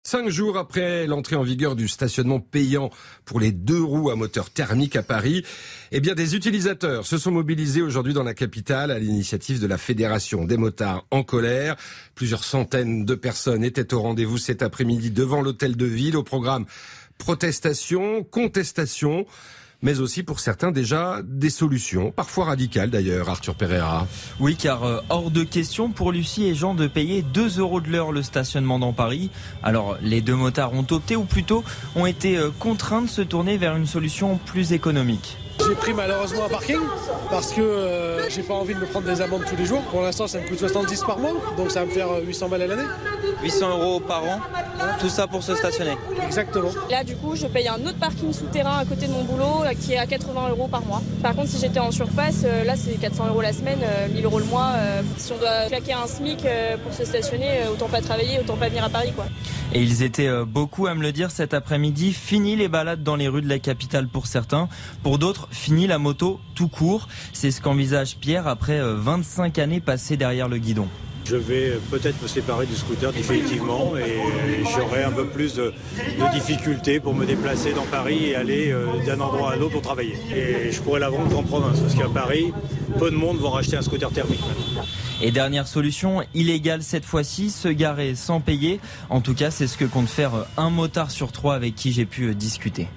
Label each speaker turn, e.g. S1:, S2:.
S1: 5 jours après l'entrée en vigueur du stationnement payant pour les 2 roues à moteur thermique à Paris, des utilisateurs se sont mobilisés aujourd'hui dans la capitale à l'initiative de la Fédération des motards en colère. Plusieurs centaines de personnes étaient au rendez-vous cet après-midi devant l'hôtel de ville. Au programme protestation, contestation, mais aussi pour certains déjà des solutions, parfois radicales d'ailleurs, Arthur Pereira.
S2: Oui, car hors de question pour Lucie et Jean de payer 2 € de l'heure le stationnement dans Paris. Alors les 2 motards ont opté, ou plutôt ont été contraints de se tourner vers une solution plus économique.
S3: J'ai pris malheureusement un parking parce que j'ai pas envie de me prendre des amendes tous les jours. Pour l'instant, ça me coûte 70 par mois, donc ça va me faire 800 balles à l'année.
S2: 800 € par an, tout ça pour se stationner.
S3: Exactement.
S4: Là, du coup, je paye un autre parking souterrain à côté de mon boulot qui est à 80 € par mois. Par contre, si j'étais en surface, là, c'est 400 € la semaine, 1000 € le mois. Si on doit claquer un SMIC pour se stationner, autant pas travailler, autant pas venir à Paris, quoi.
S2: Et ils étaient beaucoup à me le dire cet après-midi. Fini les balades dans les rues de la capitale pour certains. Pour d'autres, fini la moto tout court. C'est ce qu'envisage Pierre après 25 années passées derrière le guidon.
S5: Je vais peut-être me séparer du scooter définitivement et j'aurai un peu plus de difficultés pour me déplacer dans Paris et aller d'un endroit à l'autre pour travailler. Et je pourrais la vendre en province parce qu'à Paris, peu de monde vont racheter un scooter thermique.
S2: Et dernière solution, illégale cette fois-ci, se garer sans payer. En tout cas, c'est ce que compte faire un motard sur 3 avec qui j'ai pu discuter.